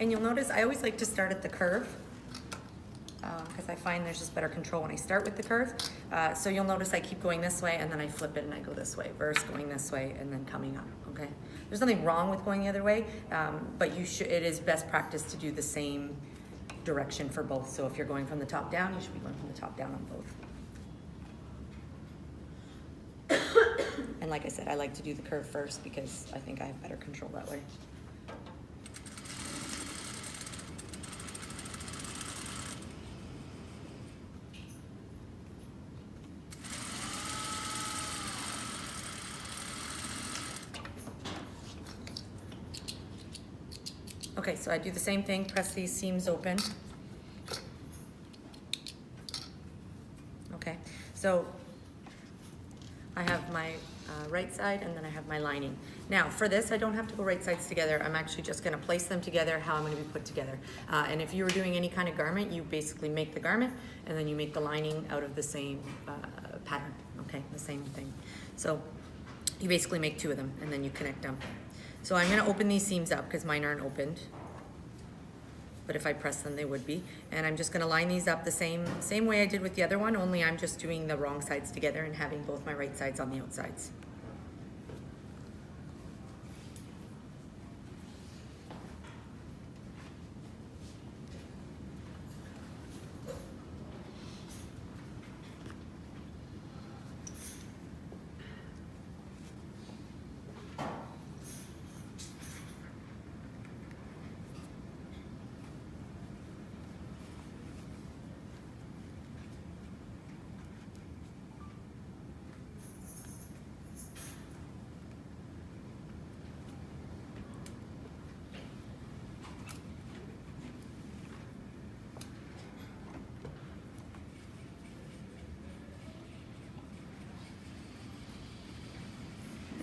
And you'll notice I always like to start at the curve because I find there's just better control when I start with the curve. So you'll notice I keep going this way and then I flip it and I go this way versus going this way and then coming up, okay? There's nothing wrong with going the other way, but it is best practice to do the same direction for both. So if you're going from the top down, you should be going from the top down on both. And like I said, I like to do the curve first because I think I have better control that way. Okay, so I do the same thing, press these seams open. Okay, so I have my right side and then I have my lining. Now for this, I don't have to go right sides together. I'm actually just gonna place them together how I'm gonna be put together. And if you were doing any kind of garment, you basically make the garment and then you make the lining out of the same pattern, okay, the same thing. So you basically make two of them and then you connect them. So I'm gonna open these seams up because mine aren't opened. But if I press them, they would be. And I'm just gonna line these up the same way I did with the other one, only I'm just doing the wrong sides together and having both my right sides on the outsides.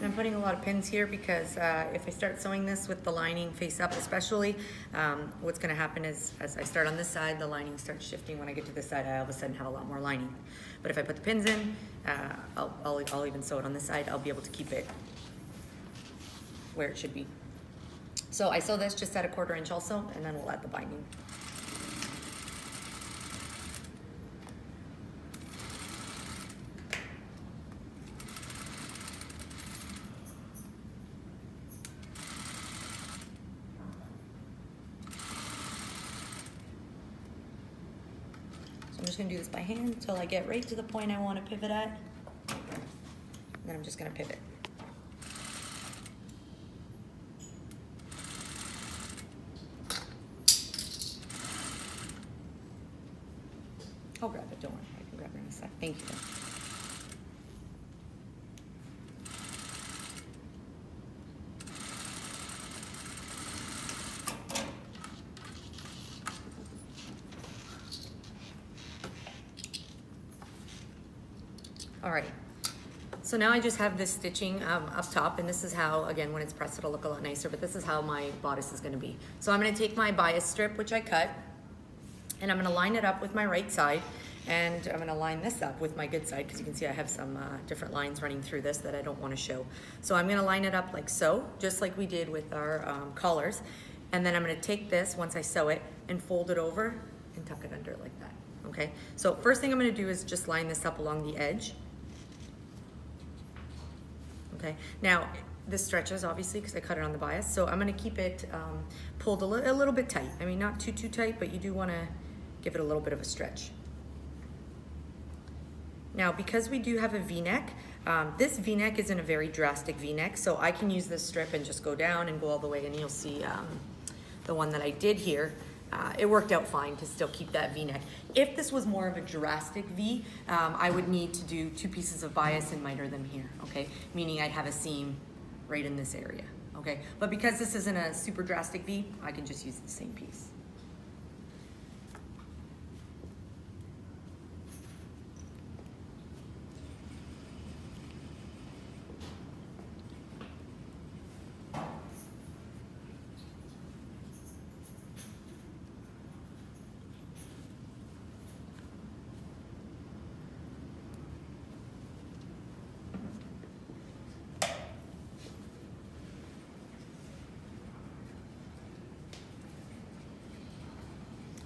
I'm putting a lot of pins here because if I start sewing this with the lining face up especially, what's going to happen is as I start on this side, the lining starts shifting. When I get to this side, I all of a sudden have a lot more lining. But if I put the pins in, I'll even sew it on this side. I'll be able to keep it where it should be. So I sew this just at a 1/4 inch also, and then we'll add the binding. I'm just gonna do this by hand until I get right to the point I want to pivot at. And then I'm just gonna pivot. I'll grab it, don't worry. I can grab it in a sec. Thank you. All right, so now I just have this stitching up top, and this is how, again, when it's pressed, it'll look a lot nicer, but this is how my bodice is gonna be. So I'm gonna take my bias strip, which I cut, and I'm gonna line it up with my right side, and I'm gonna line this up with my good side, because you can see I have some different lines running through this that I don't wanna show. So I'm gonna line it up like so, just like we did with our collars, and then I'm gonna take this, once I sew it, and fold it over and tuck it under like that, okay? So first thing I'm gonna do is just line this up along the edge. Okay, now this stretches obviously because I cut it on the bias, so I'm going to keep it pulled a little bit tight. I mean, not too tight, but you do want to give it a little bit of a stretch. Now, because we do have a V-neck, this V-neck isn't a very drastic V-neck, so I can use this strip and just go down and go all the way, and you'll see the one that I did here. It worked out fine to still keep that V-neck. If this was more of a drastic V, I would need to do 2 pieces of bias and miter them here, okay? Meaning I'd have a seam right in this area, okay? But because this isn't a super drastic V, I can just use the same piece.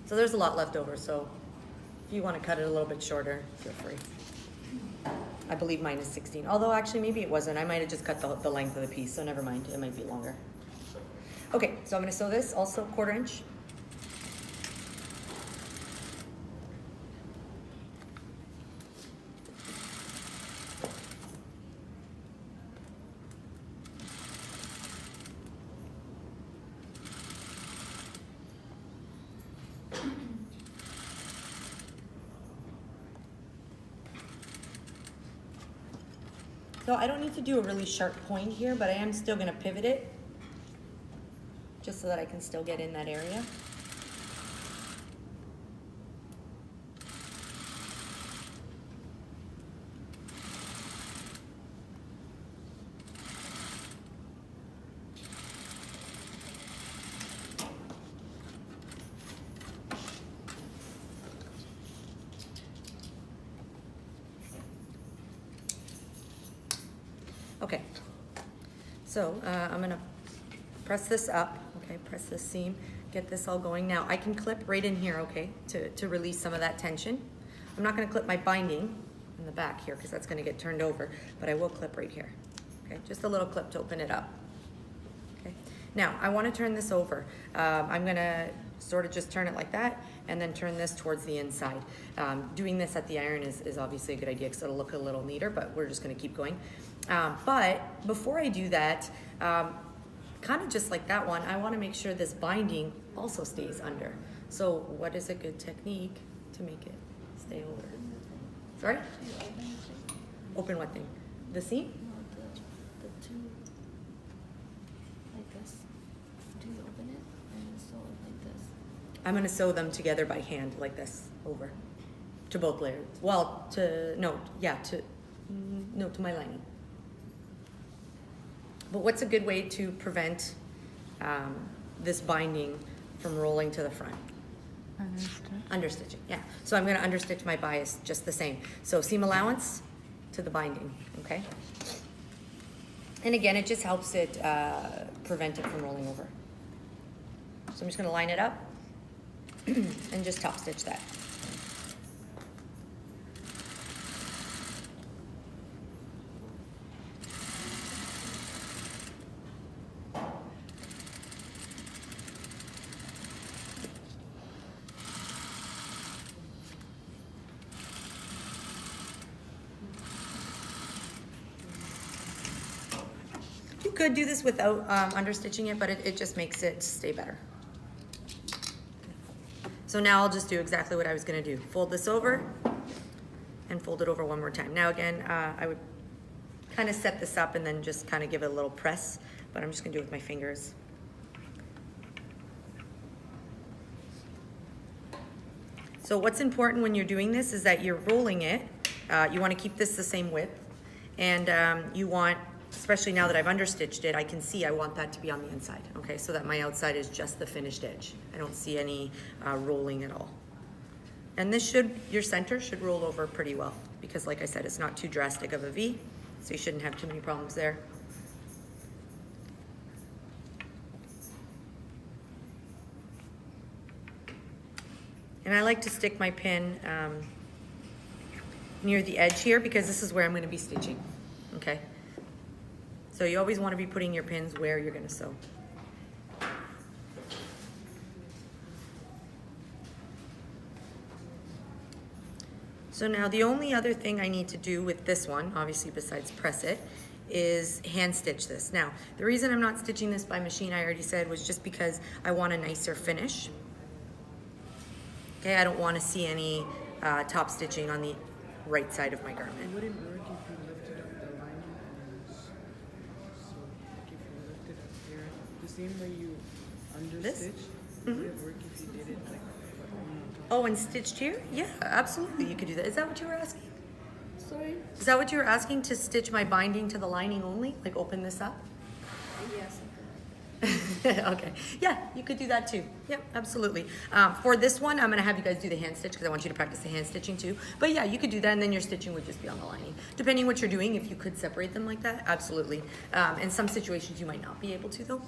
So there's a lot left over, so if you want to cut it a little bit shorter, feel free. I believe mine is 16, although actually maybe it wasn't. I might have just cut the length of the piece, so never mind, it might be longer. Okay, so I'm gonna sew this also 1/4 inch. So I don't need to do a really sharp point here, but I am still gonna pivot it just so that I can still get in that area. Okay, so I'm gonna press this up, okay, press this seam, get this all going. Now I can clip right in here, okay, to release some of that tension. I'm not gonna clip my binding in the back here because that's gonna get turned over, but I will clip right here, okay, just a little clip to open it up. Okay, now I wanna turn this over. I'm gonna sort of just turn it like that and then turn this towards the inside. Doing this at the iron is obviously a good idea because it'll look a little neater, but we're just gonna keep going. But before I do that, kind of just like that one, I want to make sure this binding also stays under. So what is a good technique to make it stay over? Sorry? Open what thing? The seam? No, the two, like this. Do you open it and sew it like this? I'm going to sew them together by hand like this over to both layers. Well, to my lining. But what's a good way to prevent this binding from rolling to the front? Understitching, yeah. So I'm gonna understitch my bias just the same. So seam allowance to the binding, okay? And again, it just helps it prevent it from rolling over. So I'm just gonna line it up and just top stitch that. You could do this without understitching it, but it just makes it stay better. So now I'll just do exactly what I was gonna do. Fold this over and fold it over one more time. Now again, I would kind of set this up and then just kind of give it a little press, but I'm just gonna do it with my fingers. So what's important when you're doing this is that you're rolling it. You wanna keep this the same width, and you want, especially now that I've understitched it, I can see I want that to be on the inside, okay? So that my outside is just the finished edge. I don't see any rolling at all. And this your center should roll over pretty well because like I said, it's not too drastic of a V, so you shouldn't have too many problems there. And I like to stick my pin near the edge here because this is where I'm gonna be stitching, okay? So you always want to be putting your pins where you're going to sew. So now the only other thing I need to do with this one, obviously besides press it, is hand stitch this. Now, the reason I'm not stitching this by machine, I already said, was just because I want a nicer finish. Okay, I don't want to see any top stitching on the right side of my garment. It wouldn't work if you lifted up the lining and so like if you lifted up here the same way you understitch, would it work if you did it like Oh, and stitched here? Yeah, absolutely, you could do that. Is that what you were asking? Sorry? Is that what you were asking, to stitch my binding to the lining only? Like open this up? Yes. Okay, yeah, you could do that too. Yep, absolutely. For this one, I'm gonna have you guys do the hand stitch because I want you to practice the hand stitching too. But yeah, you could do that and then your stitching would just be on the lining. Depending what you're doing, if you could separate them like that, absolutely. In some situations you might not be able to though.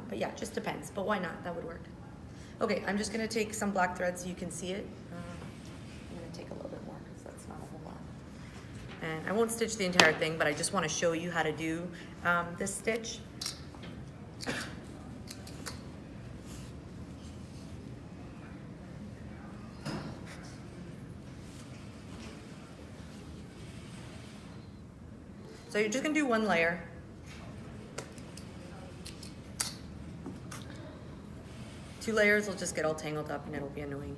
But yeah, just depends, but why not? That would work. Okay, I'm just gonna take some black thread so you can see it. I'm gonna take a little bit more because that's not a whole lot. And I won't stitch the entire thing, but I just wanna show you how to do this stitch. So you're just gonna do one layer. Two layers will just get all tangled up and it'll be annoying.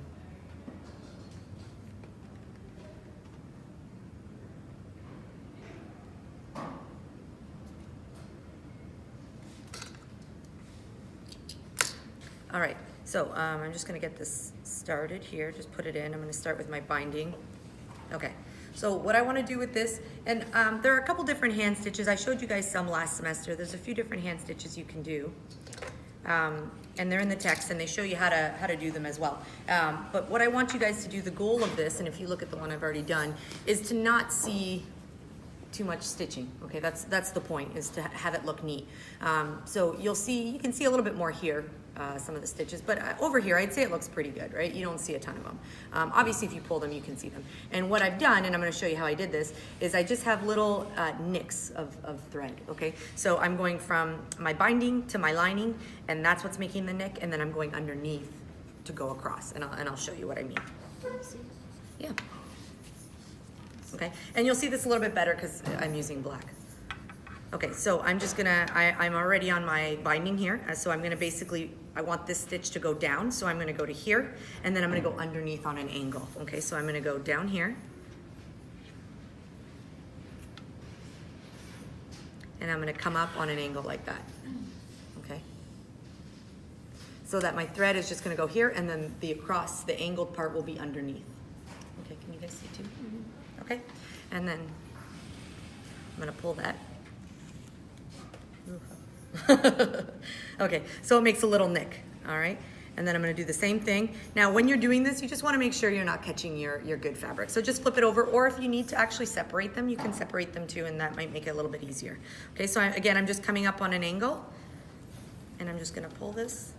All right, so I'm just gonna get this started here. Just put it in. I'm gonna start with my binding. Okay, so what I wanna do with this, and there are a couple different hand stitches. I showed you guys some last semester. There's a few different hand stitches you can do. And they're in the text and they show you how to do them as well. But what I want you guys to do, the goal of this, and if you look at the one I've already done, is to not see too much stitching. Okay, that's the point, is to have it look neat. So you can see a little bit more here, some of the stitches, but over here I'd say it looks pretty good, right? You don't see a ton of them. Obviously if you pull them you can see them. And what I've done, and I'm going to show you how I did this, is I just have little nicks of thread. Okay, so I'm going from my binding to my lining, and that's what's making the nick, and then I'm going underneath to go across, and I'll show you what I mean. Yeah. Okay, and you'll see this a little bit better because I'm using black. Okay, so I'm just gonna, I'm already on my binding here, so I'm gonna basically, I want this stitch to go down, so I'm gonna go to here, and then I'm gonna go underneath on an angle. Okay, so I'm gonna go down here, and I'm gonna come up on an angle like that. Okay, so that my thread is just gonna go here, and then the angled part will be underneath. Okay, can you guys see too? Okay, and then I'm gonna pull that. Okay, so it makes a little nick, all right? And then I'm gonna do the same thing. Now, when you're doing this, you just wanna make sure you're not catching your good fabric. So just flip it over, or if you need to actually separate them, you can separate them too, and that might make it a little bit easier. Okay, so again, I'm just coming up on an angle, and I'm just gonna pull this.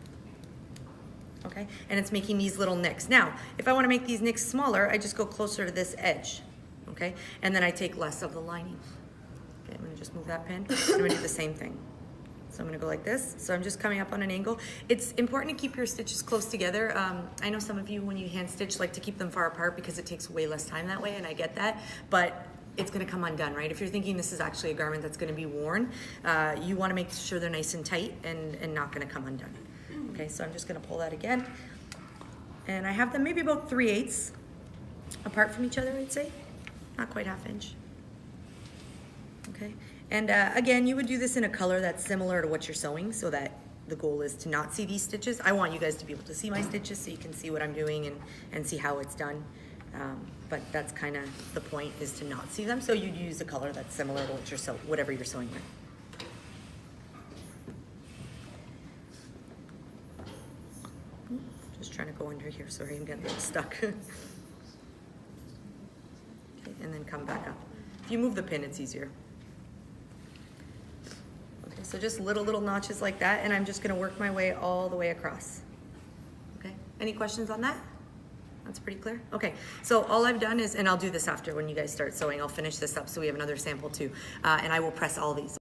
Okay, and it's making these little nicks. Now, if I wanna make these nicks smaller, I just go closer to this edge, okay? And then I take less of the lining. Okay, I'm gonna just move that pin. I'm gonna do the same thing. So I'm gonna go like this. So I'm just coming up on an angle. It's important to keep your stitches close together. I know some of you, when you hand stitch, like to keep them far apart because it takes way less time that way, and I get that, but it's gonna come undone, right? If you're thinking this is actually a garment that's gonna be worn, you wanna make sure they're nice and tight and not gonna come undone. Okay, so I'm just gonna pull that again. And I have them maybe about 3/8 apart from each other, I'd say. Not quite 1/2 inch. Okay, and again, you would do this in a color that's similar to what you're sewing, so that the goal is to not see these stitches. I want you guys to be able to see my stitches so you can see what I'm doing and see how it's done. But that's kind of the point, is to not see them. So you'd use a color that's similar to what whatever you're sewing with. Just trying to go under here, sorry, I'm getting stuck. Okay, and then come back up. If you move the pin, it's easier. Okay, so just little notches like that, and I'm just gonna work my way all the way across. Okay, any questions on that? That's pretty clear? Okay, so all I've done is, and I'll do this after when you guys start sewing, I'll finish this up so we have another sample too, and I will press all these.